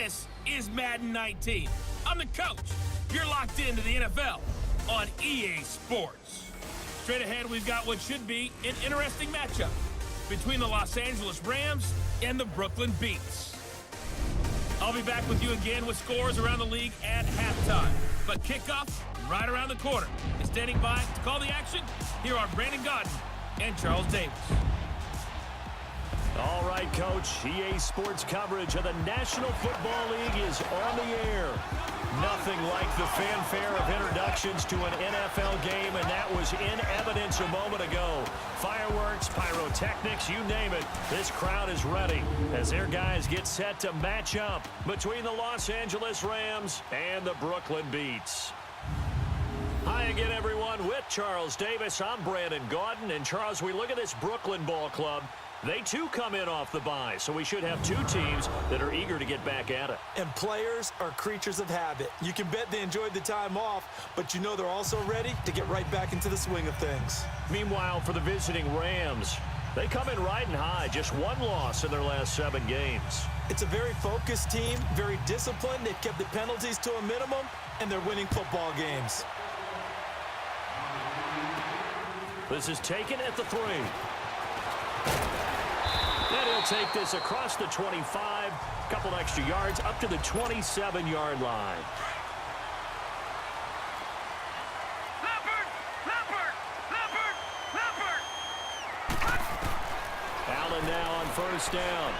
This is Madden 19. I'm the coach. You're locked into the NFL on EA Sports. Straight ahead, we've got what should be an interesting matchup between the Los Angeles Rams and the Brooklyn Beats. I'll be back with you again with scores around the league at halftime. But kickoff right around the corner. And standing by to call the action, here are Brandon Gaudin and Charles Davis. All right, Coach. EA Sports coverage of the National Football League is on the air. Nothing like the fanfare of introductions to an NFL game, and that was in evidence a moment ago. Fireworks, pyrotechnics, you name it. This crowd is ready as their guys get set to match up between the Los Angeles Rams and the Brooklyn Beats. Hi again, everyone. With Charles Davis, I'm Brandon Gaudin. And, Charles, we look at this Brooklyn ball club. They, too, come in off the bye, so we should have two teams that are eager to get back at it. And players are creatures of habit. You can bet they enjoyed the time off, but you know they're also ready to get right back into the swing of things. Meanwhile, for the visiting Rams, they come in riding high, just one loss in their last 7 games. It's a very focused team, very disciplined. They've kept the penalties to a minimum, and they're winning football games. This is taken at the 3. And he'll take this across the 25, couple extra yards up to the 27-yard line. Allen now on first down.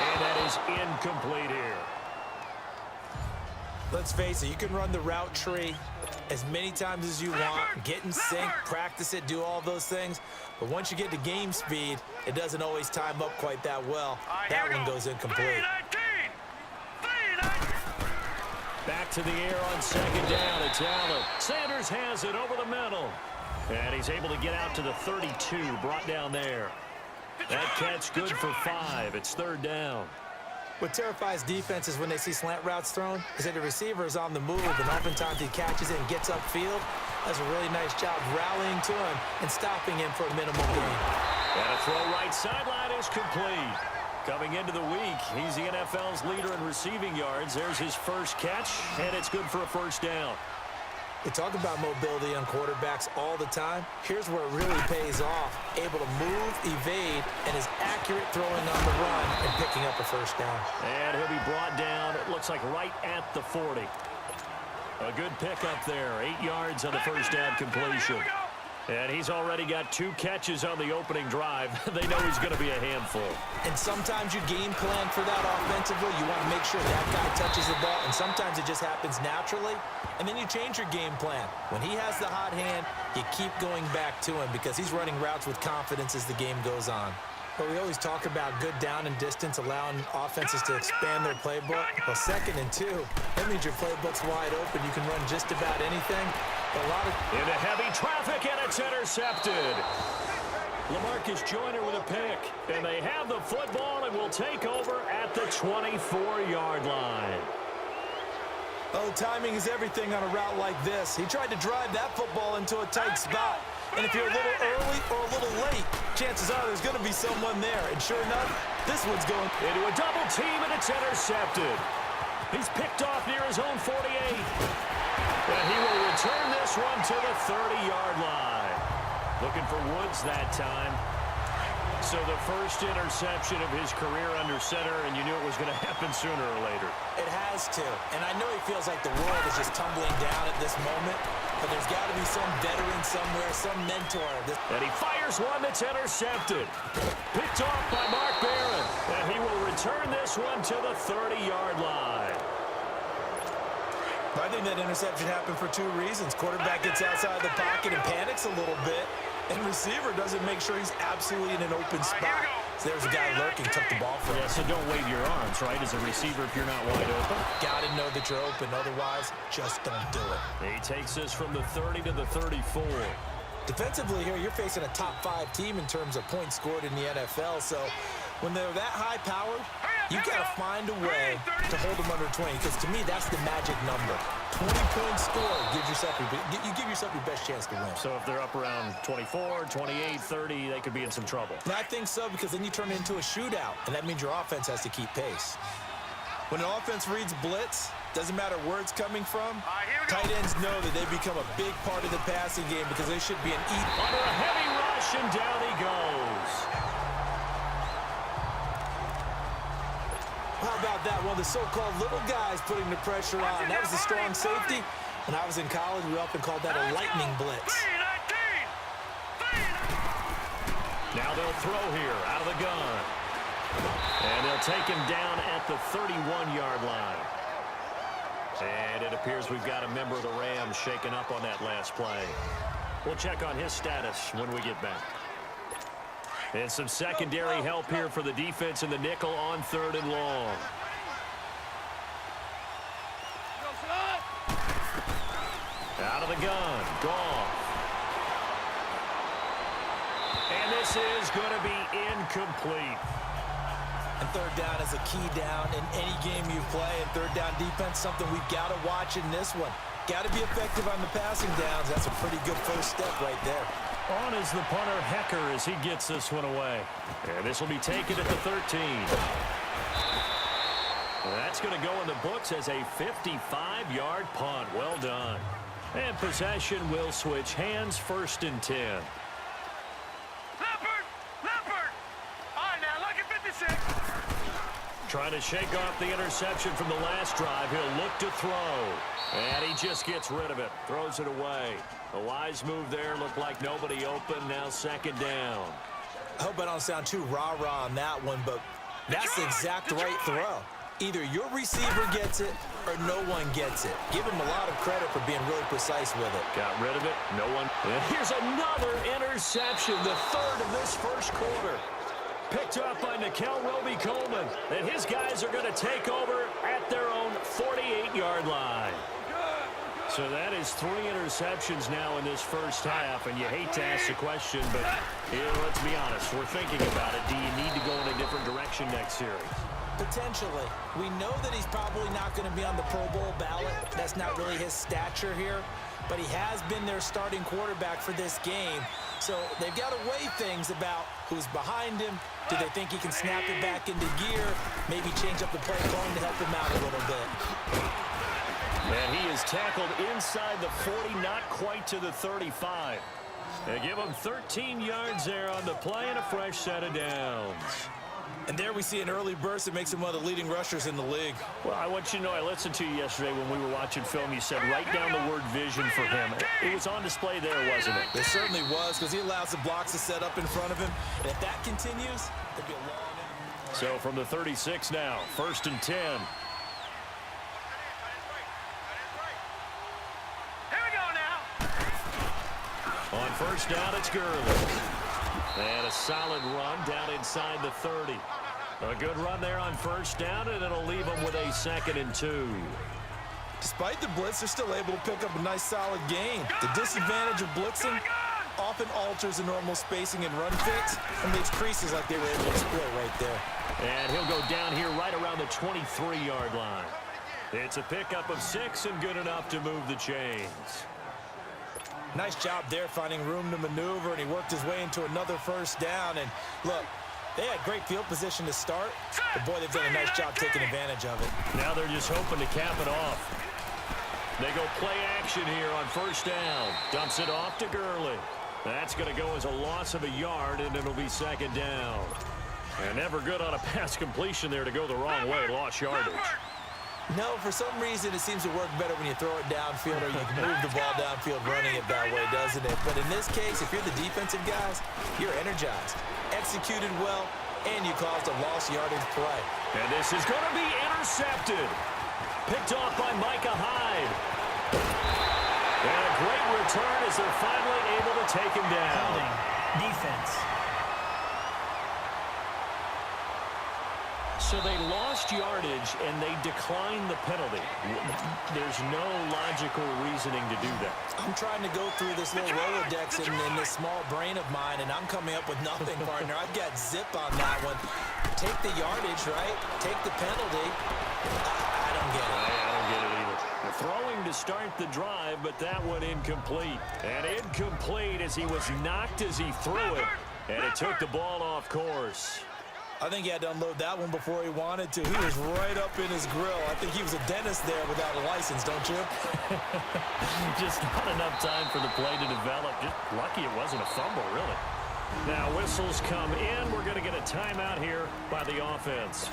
And that is incomplete here. Let's face it, you can run the route tree as many times as you want, get in sync, practice it, do all those things. But once you get to game speed, it doesn't always time up quite that well. That one goes incomplete. Back to the air on second down. It's Allen. Sanders has it over the middle. And he's able to get out to the 32, brought down there. That catch good for 5. It's third down. What terrifies defenses when they see slant routes thrown is that the receiver is on the move, and oftentimes he catches it and gets upfield. Does a really nice job rallying to him and stopping him for a minimal gain. And a throw right sideline is complete. Coming into the week, he's the NFL's leader in receiving yards. There's his first catch, and it's good for a first down. We talk about mobility on quarterbacks all the time. Here's where it really pays off. Able to move, evade, and is accurate throwing on the run and picking up a first down. And he'll be brought down, it looks like right at the 40. A good pickup there, 8 yards on the first down completion. And he's already got 2 catches on the opening drive. They know he's going to be a handful. And sometimes you game plan for that offensively. You want to make sure that guy touches the ball, and sometimes it just happens naturally. And then you change your game plan. When he has the hot hand, you keep going back to him because he's running routes with confidence as the game goes on. But we always talk about good down and distance, allowing offenses to expand their playbook. Well, 2nd and 2, that means your playbook's wide open. You can run just about anything. Into heavy traffic, and it's intercepted. LaMarcus Joyner with a pick. And they have the football and will take over at the 24-yard line. Oh, timing is everything on a route like this. He tried to drive that football into a tight spot. And if you're a little early or a little late, chances are there's going to be someone there. And sure enough, this one's going into a double team, and it's intercepted. He's picked off near his own 48. And he will return this one to the 30-yard line. Looking for Woods that time. So the first interception of his career under center, and you knew it was going to happen sooner or later. It has to. And I know he feels like the world is just tumbling down at this moment, but there's got to be some veteran somewhere, some mentor. And he fires one that's intercepted. Picked off by Mark Barron. And he will return this one to the 30-yard line. I think that interception happened for 2 reasons. Quarterback gets outside the pocket and panics a little bit, and receiver doesn't make sure he's absolutely in an open spot. So there's a guy lurking, took the ball from him. Yeah, so don't wave your arms, right, as a receiver if you're not wide open. Got to know that you're open. Otherwise, just don't do it. He takes this from the 30 to the 34. Defensively here, you're facing a top 5 team in terms of points scored in the NFL, so when they're that high-powered, you got to find a way to hold them under 20, because to me, that's the magic number. 20-point score gives yourself you give yourself your best chance to win. So if they're up around 24, 28, 30, they could be in some trouble. And I think so, because then you turn it into a shootout, and that means your offense has to keep pace. When an offense reads blitz, doesn't matter where it's coming from, tight ends know that they become a big part of the passing game because they should be an Under a heavy rush, and down he goes. How about that? One of the so-called little guys putting the pressure on. That was a strong safety. When I was in college, we often called that a lightning blitz. Now they'll throw here out of the gun. And they'll take him down at the 31-yard line. And it appears we've got a member of the Rams shaken up on that last play. We'll check on his status when we get back. And some secondary help here for the defense in the nickel on 3rd and long. Out of the gun, Goff. And this is going to be incomplete. And 3rd down is a key down in any game you play. And 3rd down defense, something we've got to watch in this one. Got to be effective on the passing downs. That's a pretty good first step right there. On is the punter, Hecker, as he gets this one away. And this will be taken at the 13. That's going to go in the books as a 55-yard punt. Well done. And possession will switch hands, 1st and 10. Leopard! On now, look at 56. Trying to shake off the interception from the last drive. He'll look to throw. And he just gets rid of it. Throws it away. A wise move there. Looked like nobody open. Now 2nd down. I hope I don't sound too rah-rah on that one, but that's the exact right throw. Either your receiver gets it or no one gets it. Give him a lot of credit for being really precise with it. Got rid of it. No one. And here's another interception. The 3rd of this first quarter. Picked up by Nikel Roby-Coleman. And his guys are going to take over at their own 48-yard line. So that is 3 interceptions now in this first half, and you hate to ask the question, but here, let's be honest, we're thinking about it. Do you need to go in a different direction next series? Potentially. We know that he's probably not going to be on the Pro Bowl ballot. That's not really his stature here, but he has been their starting quarterback for this game. So they've got to weigh things about who's behind him. Do they think he can snap it back into gear? Maybe change up the play calling to help him out a little bit. And he is tackled inside the 40, not quite to the 35. They give him 13 yards there on the play and a fresh set of downs. And there we see an early burst that makes him one of the leading rushers in the league. Well, I want you to know, I listened to you yesterday when we were watching film. You said write down the word vision for him. It was on display there, wasn't it? It certainly was, because he allows the blocks to set up in front of him. And if that continues, it'll be a long night. So from the 36 now, 1st and 10. On 1st down, it's Gurley. And a solid run down inside the 30. A good run there on 1st down, and it'll leave them with a 2nd and 2. Despite the blitz, they're still able to pick up a nice, solid gain. The disadvantage of blitzing often alters the normal spacing and run fits and makes creases like they were able to exploit right there. And he'll go down here right around the 23-yard line. It's a pickup of 6 and good enough to move the chains. Nice job there finding room to maneuver, and he worked his way into another 1st down. And look, they had great field position to start, but boy, they've done a nice job taking advantage of it. Now they're just hoping to cap it off. They go play action here on 1st down. Dumps it off to Gurley. That's going to go as a loss of a yard, and it'll be 2nd down. And never good on a pass completion there to go the wrong way. Lost yardage. No, for some reason, it seems to work better when you throw it downfield or you can move the ball downfield running it that way, doesn't it? But in this case, if you're the defensive guys, you're energized, executed well, and you caused a lost yardage play. And this is going to be intercepted. Picked off by Micah Hyde. And a great return as they're finally able to take him down. Holding. Defense. So they lost yardage, and they declined the penalty. There's no logical reasoning to do that. I'm trying to go through this little Rolodex in this small brain of mine, and I'm coming up with nothing, partner. I've got zip on that one. Take the yardage, right? Take the penalty. I don't get it. I don't get it either. throwing to start the drive, but that one incomplete. And incomplete as he was knocked as he threw it, and it took the ball off course. I think he had to unload that one before he wanted to. He was right up in his grill. I think he was a dentist there without a license, don't you? Just not enough time for the play to develop. Just lucky it wasn't a fumble, really. Now whistles come in. We're going to get a timeout here by the offense.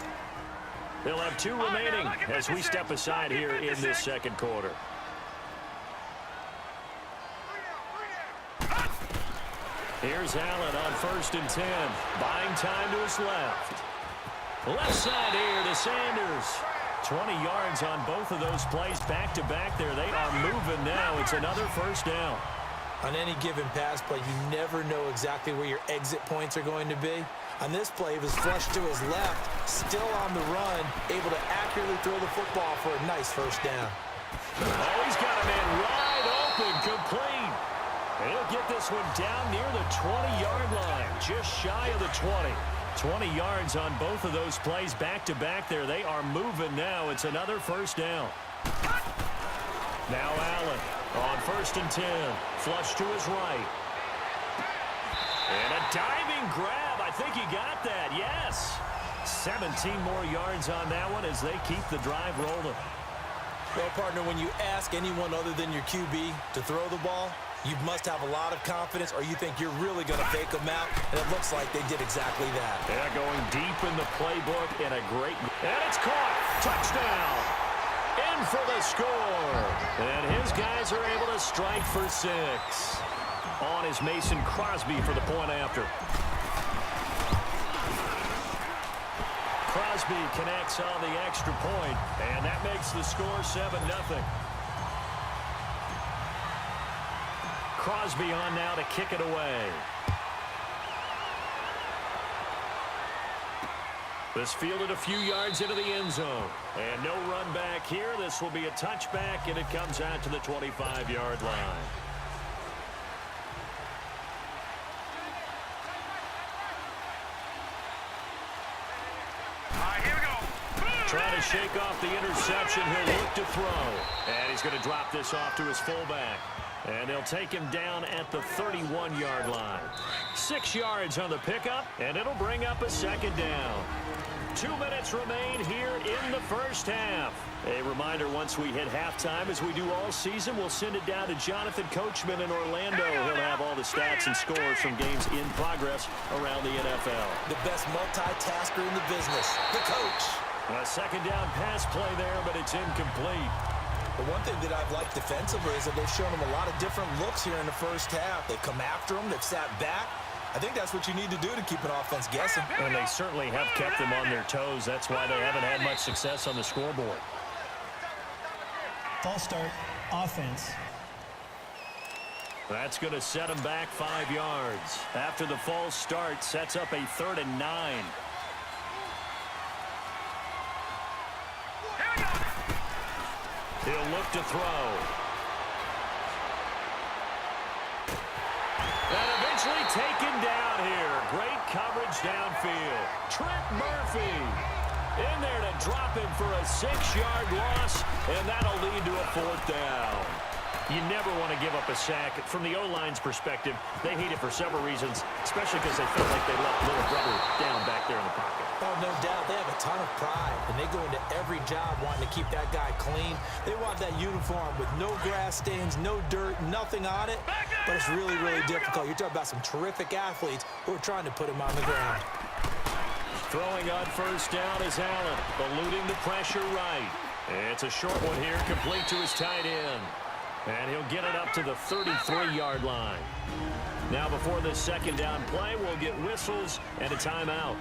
They'll have 2 remaining as we step aside here in this second quarter. Here's Allen on 1st and 10. Buying time to his left. Left side here to Sanders. 20 yards on both of those plays back-to-back there. They are moving now. It's another first down. On any given pass play, you never know exactly where your exit points are going to be. On this play, he was flushed to his left, still on the run, able to accurately throw the football for a nice first down. Oh, he's got a man wide open, complete. And he'll get this one down near the 20-yard line, just shy of the 20. 20 yards on both of those plays back-to-back there. They are moving now. It's another first down. Now Allen on 1st and 10. Flush to his right. And a diving grab. I think he got that. Yes. 17 more yards on that one as they keep the drive rolling. Well, partner, when you ask anyone other than your QB to throw the ball, you must have a lot of confidence, or you think you're really going to fake them out, and it looks like they did exactly that. Yeah, going deep in the playbook and a great... And it's caught. Touchdown. In for the score. And his guys are able to strike for 6. On is Mason Crosby for the point after. Crosby connects on the extra point, and that makes the score 7-0. Crosby on now to kick it away. This fielded a few yards into the end zone. And no run back here. This will be a touchback, and it comes out to the 25-yard line. Trying to shake off the interception. He'll look to throw. And he's going to drop this off to his fullback. And they'll take him down at the 31-yard line. 6 yards on the pickup, and it'll bring up a second down. 2 minutes remain here in the first half. A reminder, once we hit halftime, as we do all season, we'll send it down to Jonathan Coachman in Orlando. He'll have all the stats and scores from games in progress around the NFL. The best multitasker in the business, the coach. A second down pass play there, but it's incomplete. The one thing that I've liked defensively is that they've shown them a lot of different looks here in the first half. They've come after them. They've sat back. I think that's what you need to do to keep an offense guessing. And they certainly have kept them on their toes. That's why they haven't had much success on the scoreboard. False start, offense. That's going to set them back 5 yards. After the false start, sets up a 3rd and 9. He'll look to throw. And eventually taken down here. Great coverage downfield. Trent Murphy in there to drop him for a 6-yard loss, and that'll lead to a 4th down. You never want to give up a sack. From the O-line's perspective, they hate it for several reasons, especially because they feel like they left little brother down back there in the pocket. Oh, no doubt. They have a ton of pride, and they go into every job wanting to keep that guy clean. They want that uniform with no grass stains, no dirt, nothing on it, but it's really, really difficult. You're talking about some terrific athletes who are trying to put him on the ground. Throwing on first down is Allen, eluding the pressure right. It's a short one here, complete to his tight end. And he'll get it up to the 33-yard line. Now before this second down play, we'll get whistles and a timeout,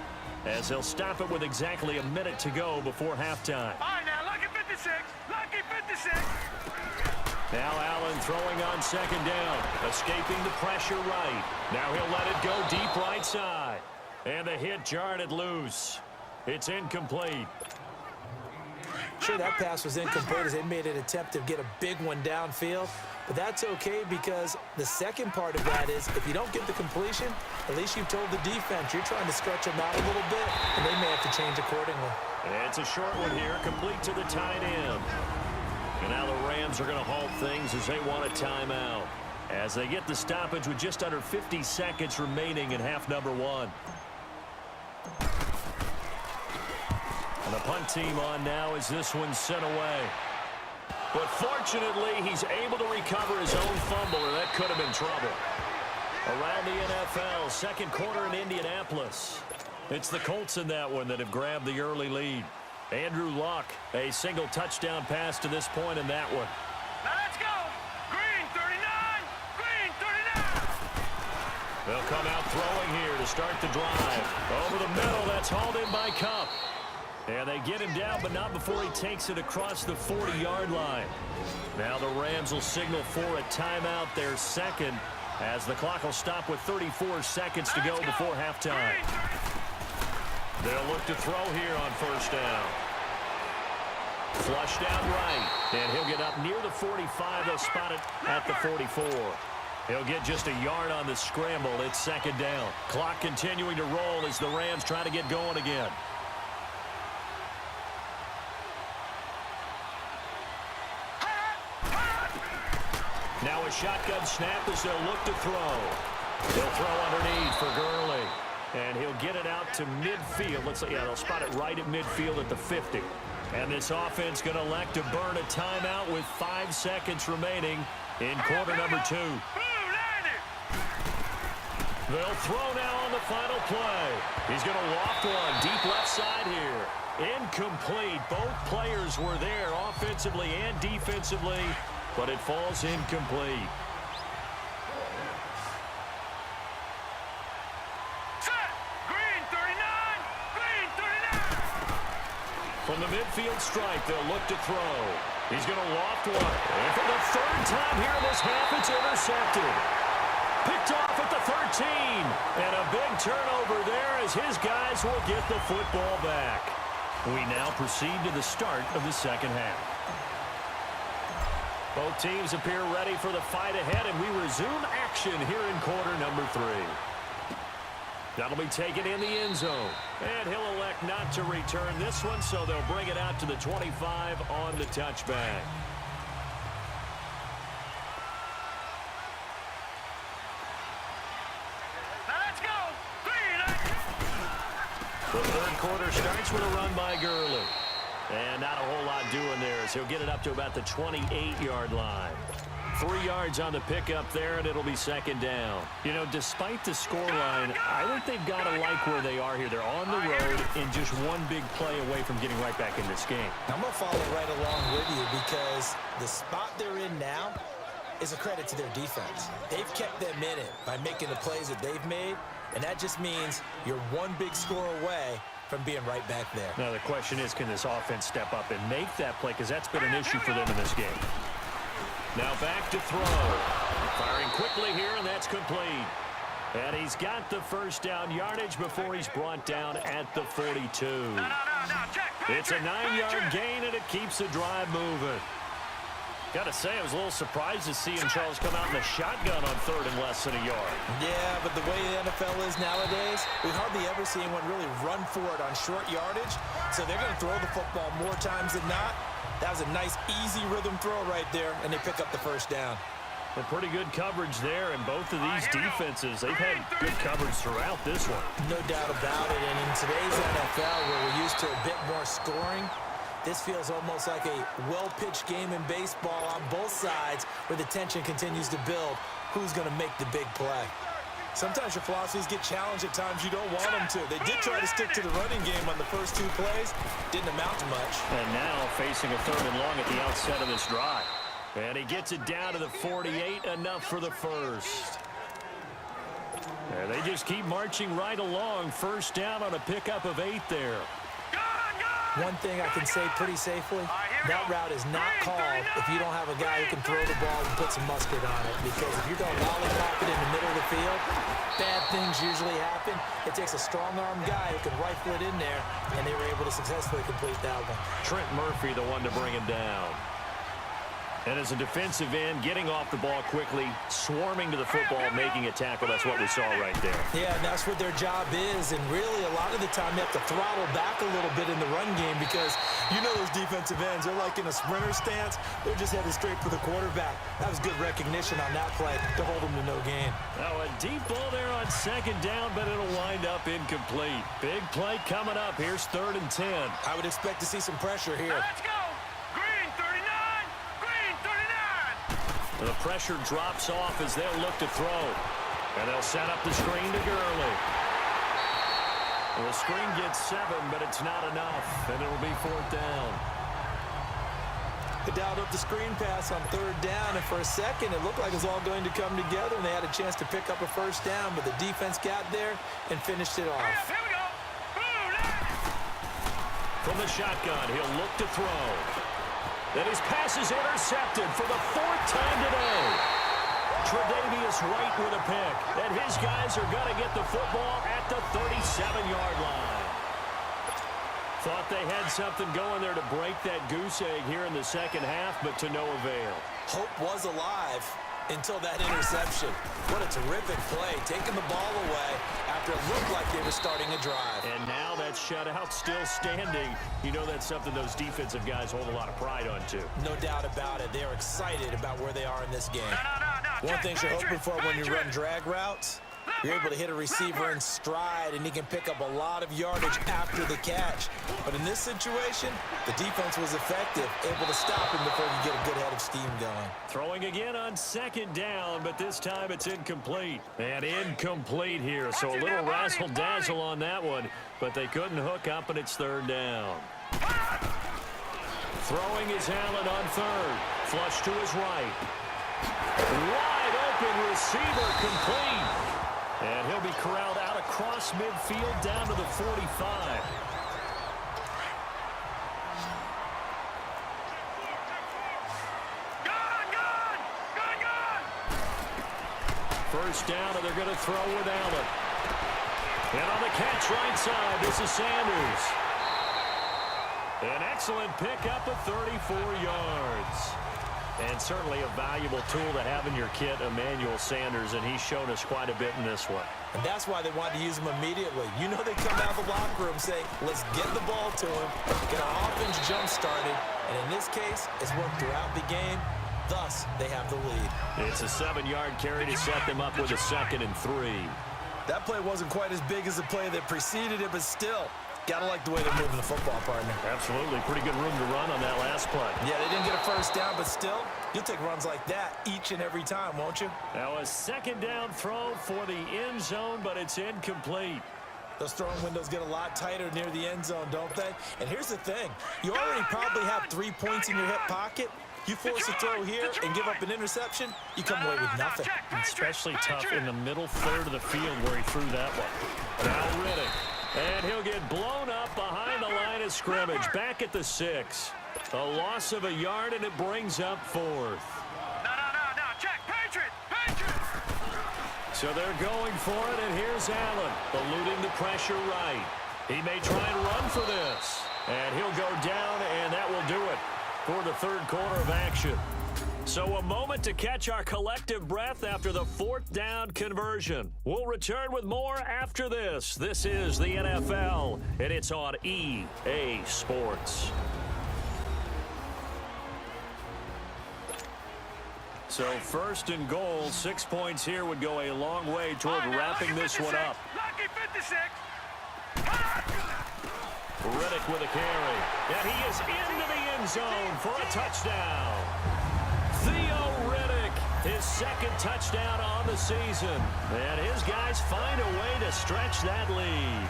as they'll stop it with exactly a minute to go before halftime. All right, now, lucky 56. Lucky 56. Now Allen throwing on second down, escaping the pressure right. Now he'll let it go deep right side. And the hit jarred it loose. It's incomplete. Sure, that pass was incomplete as they made an attempt to get a big one downfield. But that's okay, because the second part of that is if you don't get the completion, at least you've told the defense you're trying to stretch them out a little bit, and they may have to change accordingly. And it's a short one here, complete to the tight end. And now the Rams are going to halt things as they want a timeout, as they get the stoppage with just under 50 seconds remaining in half number one. And the punt team on now as this one's sent away. But fortunately, he's able to recover his own fumble, or that could have been trouble. Around the NFL, second quarter in Indianapolis. It's the Colts in that one that have grabbed the early lead. Andrew Luck, a single touchdown pass to this point in that one. Now let's go. Green 39. Green 39. They'll come out throwing here to start the drive. Over the middle, that's hauled in by Kupp. And they get him down, but not before he takes it across the 40-yard line. Now the Rams will signal for a timeout, their second, as the clock will stop with 34 seconds to go before halftime. They'll look to throw here on first down. Flush down right, and he'll get up near the 45. They'll spot it at the 44. He'll get just a yard on the scramble. It's second down. Clock continuing to roll as the Rams try to get going again. Now a shotgun snap as they'll look to throw. They'll throw underneath for Gurley. And he'll get it out to midfield. They'll spot it right at midfield at the 50. And this offense going to elect to burn a timeout with 5 seconds remaining in quarter number 2. They'll throw now on the final play. He's going to loft one deep left side here. Incomplete. Both players were there offensively and defensively, but it falls incomplete. From the midfield stripe, they'll look to throw. He's going to loft one. And for the third time here in this half, it's intercepted. Picked off at the 13. And a big turnover there as his guys will get the football back. We now proceed to the start of the second half. Both teams appear ready for the fight ahead, and we resume action here in quarter number 3. That'll be taken in the end zone. And he'll elect not to return this one, so they'll bring it out to the 25 on the touchback. Now let's go. The third quarter starts with a run by Gurley. And not a whole lot doing there as he'll get it up to about the 28-yard line. 3 yards on the pickup there, and it'll be second down. You know, despite the scoreline, I think they've got to like where they are here. They're on the road and just one big play away from getting right back in this game. I'm going to follow right along with you because the spot they're in now is a credit to their defense. They've kept them in it by making the plays that they've made, and that just means you're one big score away from being right back there. Now the question is, can this offense step up and make that play? Because that's been an issue for them in this game. Now back to throw. Firing quickly here, and that's complete. And he's got the first down yardage before he's brought down at the 42. It's a 9-yard gain, and it keeps the drive moving. Got to say, I was a little surprised to see Charles come out in the shotgun on third and less than a yard. Yeah, but the way the NFL is nowadays, we hardly ever see anyone really run for it on short yardage. So they're going to throw the football more times than not. That was a nice, easy rhythm throw right there, and they pick up the first down. Well, pretty good coverage there, and both of these defenses, they've had good coverage throughout this one. No doubt about it, and in today's NFL, where we're used to a bit more scoring, this feels almost like a well-pitched game in baseball on both sides where the tension continues to build. Who's going to make the big play? Sometimes your philosophies get challenged at times you don't want them to. They did try to stick to the running game on the first 2 plays. Didn't amount to much. And now facing a third and long at the outset of this drive. And he gets it down to the 48, enough for the first. And they just keep marching right along. First down on a pickup of 8 there. One thing I can say pretty safely, that route is not called if you don't have a guy who can throw the ball and put some mustard on it. Because if you're going to lollipop it in the middle of the field, bad things usually happen. It takes a strong-armed guy who can rifle it in there, and they were able to successfully complete that one. Trent Murphy, the one to bring him down. And as a defensive end, getting off the ball quickly, swarming to the football, making a tackle, that's what we saw right there. Yeah, and that's what their job is. And really, a lot of the time, you have to throttle back a little bit in the run game because you know those defensive ends, they're like in a sprinter stance. They're just headed straight for the quarterback. That was good recognition on that play to hold them to no gain. Now a deep ball there on second down, but it'll wind up incomplete. Big play coming up. Here's 3rd and 10. I would expect to see some pressure here. Let's go. Green 39. Green 39. The pressure drops off as they'll look to throw. And they'll set up the screen to Gurley. Well, the screen gets 7, but it's not enough. And it'll be 4th down. They dialed up the screen pass on 3rd down, and for a second, it looked like it was all going to come together, and they had a chance to pick up a 1st down, but the defense got there and finished it off. Here we go. Boom. From the shotgun, he'll look to throw. Then his pass is intercepted for the 4th time today. Tre'Davious White with a pick, and his guys are going to get the football at the 37-yard line. Thought they had something going there to break that goose egg here in the second half, but to no avail. Hope was alive until that interception. What a terrific play, taking the ball away after it looked like they were starting a drive. And now that shutout still standing. You know that's something those defensive guys hold a lot of pride on, too. No doubt about it. They're excited about where they are in this game. No. One thing you're hoping for when you run drag routes, you're able to hit a receiver in stride, and he can pick up a lot of yardage after the catch. But in this situation, the defense was effective, able to stop him before you get a good head of steam going. Throwing again on 2nd down, but this time it's incomplete. And incomplete here, so a little razzle-dazzle on that one, but they couldn't hook up, and it's 3rd down. Throwing is Allen on 3rd. Flush to his right. Wide open receiver complete. And he'll be corralled out across midfield down to the 45. First down, and they're going to throw with Allen. And on the catch right side, this is Sanders. An excellent pickup of 34 yards. And certainly a valuable tool to have in your kit, Emmanuel Sanders, and he's shown us quite a bit in this one. And that's why they wanted to use him immediately. You know they come out of the locker room saying, let's get the ball to him, get our offense jump-started, and in this case, it's worked throughout the game. Thus, they have the lead. It's a 7-yard carry to set them up with a 2nd and 3. That play wasn't quite as big as the play that preceded it, but still, gotta like the way they're moving the football, partner. Absolutely. Pretty good room to run on that last play. Yeah, they didn't get a 1st down, but still, you'll take runs like that each and every time, won't you? Now a 2nd down throw for the end zone, but it's incomplete. Those throwing windows get a lot tighter near the end zone, don't they? And here's the thing. You already probably have 3 points in your hip pocket. You force a throw here and give up an interception, you come away with nothing. Especially tough in the middle 3rd of the field where he threw that one. Now Riddick. And he'll get blown up behind the line of scrimmage. Back at the 6. A loss of a yard, and it brings up 4th. No. Check. Patriot. So they're going for it, and here's Allen, eluding the pressure right. He may try and run for this. And he'll go down, and that will do it for the 3rd quarter of action. So a moment to catch our collective breath after the 4th down conversion. We'll return with more after this. This is the NFL, and it's on EA Sports. So 1st and goal, 6 points here would go a long way toward wrapping this one up. Lucky 56. Riddick with a carry. And he is into the end zone for a touchdown. Theo Riddick, his 2nd touchdown on the season. And his guys find a way to stretch that lead.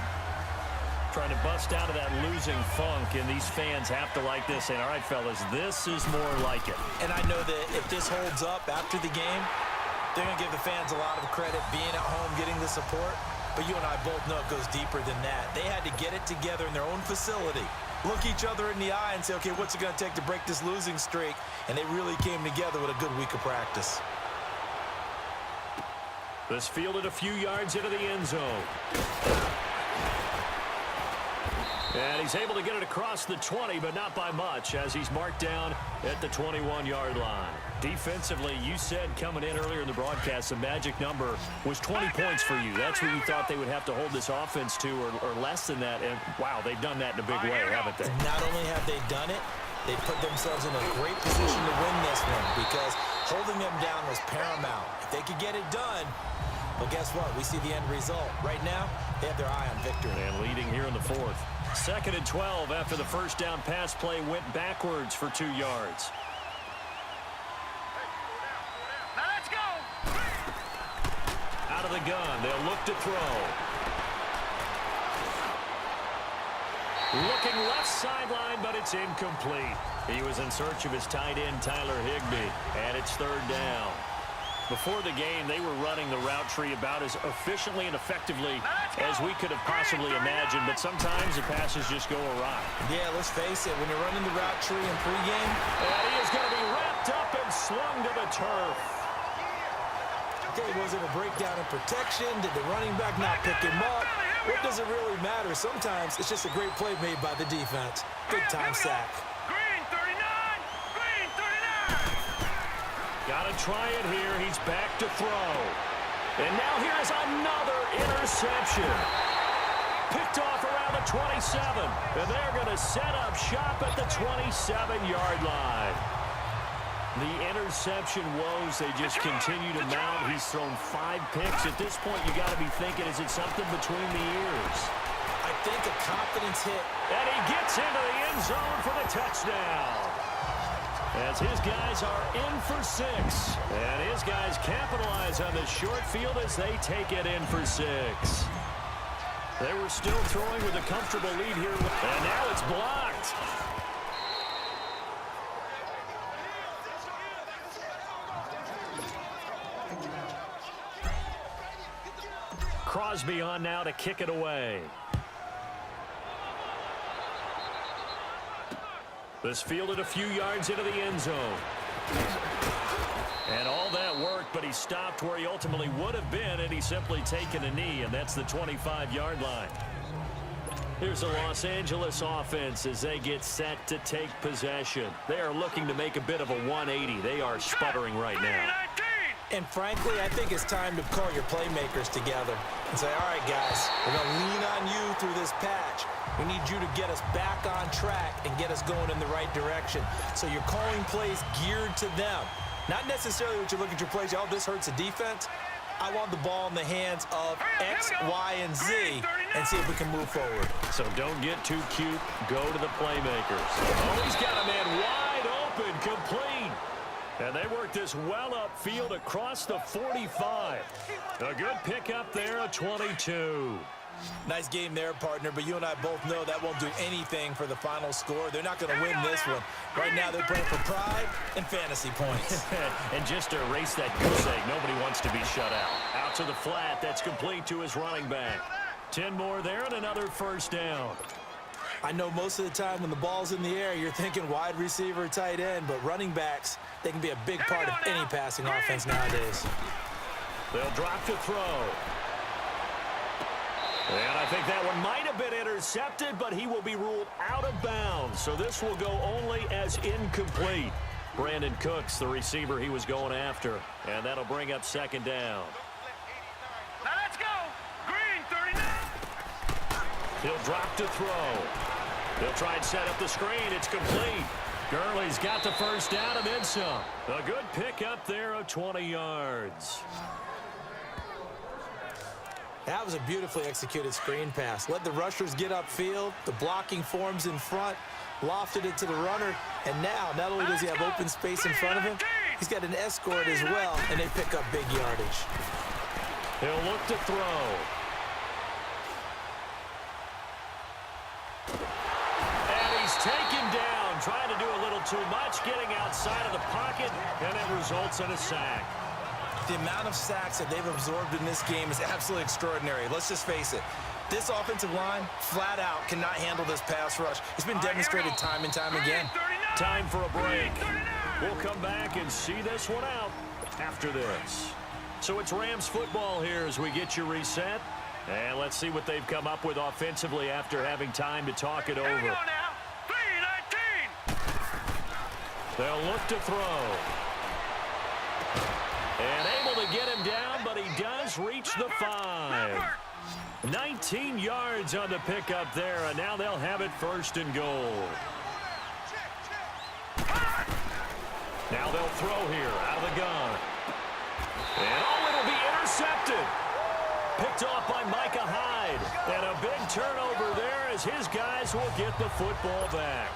Trying to bust out of that losing funk, and these fans have to like this. And all right, fellas, this is more like it. And I know that if this holds up after the game, they're going to give the fans a lot of credit being at home, getting the support. But you and I both know it goes deeper than that. They had to get it together in their own facility, look each other in the eye and say, okay, what's it going to take to break this losing streak? And they really came together with a good week of practice. This fielded a few yards into the end zone. And he's able to get it across the 20, but not by much, as he's marked down at the 21-yard line. Defensively, you said coming in earlier in the broadcast, the magic number was 20 points for you. That's what you thought they would have to hold this offense to, or less than that. And, wow, they've done that in a big way, haven't they? Not only have they done it, they put themselves in a great position to win this one because holding them down was paramount. If they could get it done, well, guess what? We see the end result. Right now, they have their eye on victory. And leading here in the fourth. 2nd and 12 after the first down pass play went backwards for 2 yards. Now let's go. Out of the gun, they'll look to throw. Looking left sideline, but it's incomplete. He was in search of his tight end, Tyler Higbee, and it's 3rd down. Before the game, they were running the route tree about as efficiently and effectively as we could have possibly imagined, but sometimes the passes just go awry. Yeah, let's face it, when you're running the route tree in pregame, And he is going to be wrapped up and slung to the turf. okay, was it a breakdown in protection? Did the running back not pick him up? What does it really matter? Sometimes it's just a great play made by the defense. Big time sack. Green 39. Green 39. Got to try it here. He's back to throw. And now here's another interception. Picked off around the 27. And they're going to set up shop at the 27-yard line. The interception woes, they just continue to mount. He's thrown 5 picks. At this point, you got to be thinking, is it something between the ears? I think a confidence hit. And he gets into the end zone for the touchdown. As his guys are in for 6. And his guys capitalize on the short field as they take it in for 6. They were still throwing with a comfortable lead here. And now it's blocked. Crosby on now to kick it away. This fielded a few yards into the end zone. And all that worked, but he stopped where he ultimately would have been, and he's simply taken a knee, and that's the 25-yard line. Here's the Los Angeles offense as they get set to take possession. They are looking to make a bit of a 180. They are sputtering right now. And frankly, I think it's time to call your playmakers together and say, all right, guys, we're going to lean on you through this patch. We need you to get us back on track and get us going in the right direction. So you're calling plays geared to them. Not necessarily what you look at your plays, oh, this hurts the defense. I want the ball in the hands of X, Y, and Z and see if we can move forward. So don't get too cute. Go to the playmakers. Oh, he's got a man wide open, complete. And they work this well upfield across the 45. A good pickup there, a 22. Nice game there, partner, but you and I both know that won't do anything for the final score. They're not going to win this one. Right now, they're playing for pride and fantasy points. And just to erase that goose egg, nobody wants to be shut out. Out to the flat, that's complete to his running back. 10 more there and another first down. I know most of the time when the ball's in the air, you're thinking wide receiver, tight end, but running backs, they can be a big part of any passing offense nowadays. They'll drop to throw. And I think that one might have been intercepted, but he will be ruled out of bounds. So this will go only as incomplete. Brandon Cooks, the receiver he was going after. And that'll bring up 2nd down. Now let's go. Green 39. He'll drop to throw. He'll try and set up the screen. It's complete. Gurley's got the first down and then some. A good pick up there of 20 yards. That was a beautifully executed screen pass. Let the rushers get upfield. The blocking forms in front. Lofted it to the runner. And now, not only does he have open space in front of him, he's got an escort as well, and they pick up big yardage. He'll look to throw. And he's taken down, trying to do a little too much, getting outside of the pocket, and it results in a sack. The amount of sacks that they've absorbed in this game is absolutely extraordinary. Let's just face it. This offensive line, flat out, cannot handle this pass rush. It's been demonstrated time and time again. Time for a break. We'll come back and see this one out after this. So it's Rams football here as we get you reset. And let's see what they've come up with offensively after having time to talk it over. Here we go now. 3-19. They'll look to throw. And able to get him down, but he does reach the 5. 19 yards on the pickup there, and now they'll have it 1st and goal. Now they'll throw here out of the gun. And it'll be intercepted. Picked off by Micah Hyde. And a big turnover there as his guys will get the football back.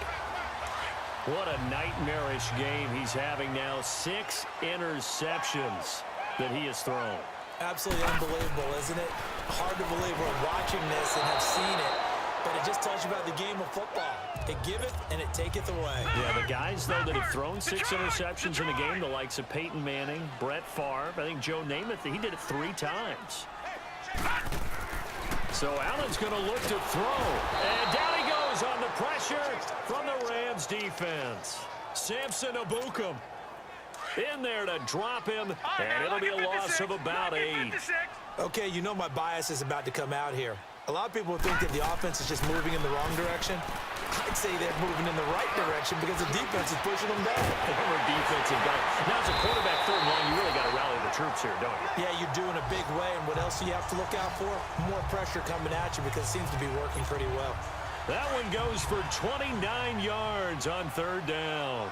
What a nightmarish game he's having now. 6 interceptions that he has thrown. Absolutely unbelievable, isn't it? Hard to believe we're watching this and have seen it, but it just tells you about the game of football. It giveth and it taketh away. Yeah, the guys, though, that have thrown 6 interceptions in the game, the likes of Peyton Manning, Brett Favre, I think Joe Namath, he did it 3 times. So Allen's going to look to throw. And down he goes on the pressure from the Rams defense. Samson Abukum in there to drop him, and it'll be a loss of about 8. Okay, you know my bias is about to come out here. A lot of people think that the offense is just moving in the wrong direction. I'd say they're moving in the right direction because the defense is pushing them back. Former defensive guy. Now, as a quarterback 3rd and long, you really got to rally the troops here, don't you? Yeah, you do in a big way, and what else do you have to look out for? More pressure coming at you because it seems to be working pretty well. That one goes for 29 yards on 3rd down.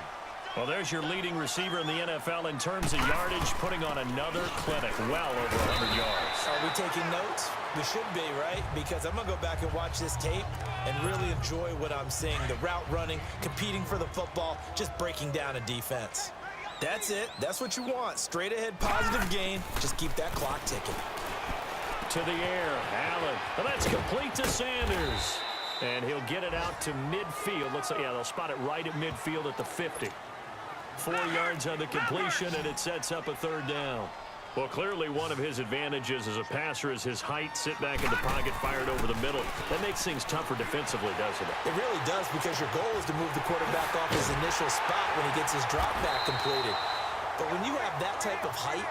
Well, there's your leading receiver in the NFL in terms of yardage, putting on another clinic, well over 100 yards. Are we taking notes? We should be, right? Because I'm going to go back and watch this tape and really enjoy what I'm seeing. The route running, competing for the football, just breaking down a defense. That's it. That's what you want. Straight ahead, positive gain. Just keep that clock ticking. To the air, Allen. Well, that's complete to Sanders. And he'll get it out to midfield. Looks like, yeah, they'll spot it right at midfield at the 50. 4 yards on the completion, and it sets up a 3rd down. Well, clearly one of his advantages as a passer is his height. Sit back in the pocket, fired over the middle. That makes things tougher defensively, doesn't it? It really does, because your goal is to move the quarterback off his initial spot when he gets his drop back completed. But when you have that type of height,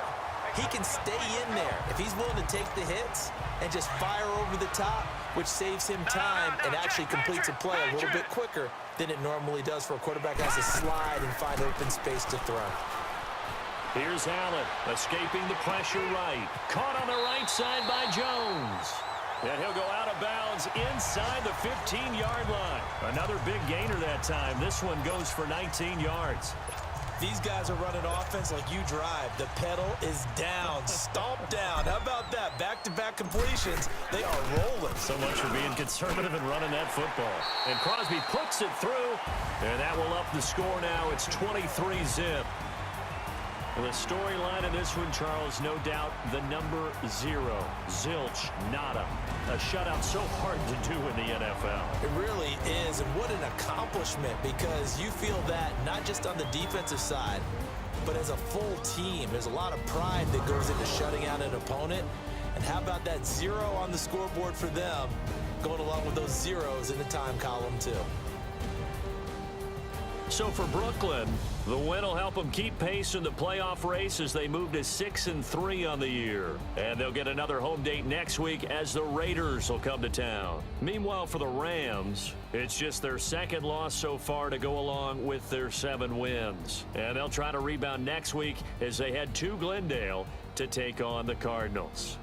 he can stay in there if he's willing to take the hits and just fire over the top, which saves him time and actually completes a play a little bit quicker than it normally does for a quarterback that has to slide and find open space to throw. Here's Allen, escaping the pressure right. Caught on the right side by Jones. And he'll go out of bounds inside the 15-yard line. Another big gainer that time. This one goes for 19 yards. These guys are running offense like you drive. The pedal is down, stomped down. How about that? Back-to-back completions. They are rolling. So much for being conservative and running that football. And Crosby puts it through, and that will up the score now. It's 23-zip. The storyline in this one, Charles, no doubt the number 0. Zilch, nada. A shutout so hard to do in the NFL. It really is, and what an accomplishment, because you feel that not just on the defensive side, but as a full team. There's a lot of pride that goes into shutting out an opponent. And how about that 0 on the scoreboard for them, going along with those zeros in the time column, too. So for Brooklyn, the win will help them keep pace in the playoff race as they move to 6-3 on the year. And they'll get another home date next week as the Raiders will come to town. Meanwhile, for the Rams, it's just their 2nd loss so far to go along with their 7 wins. And they'll try to rebound next week as they head to Glendale to take on the Cardinals.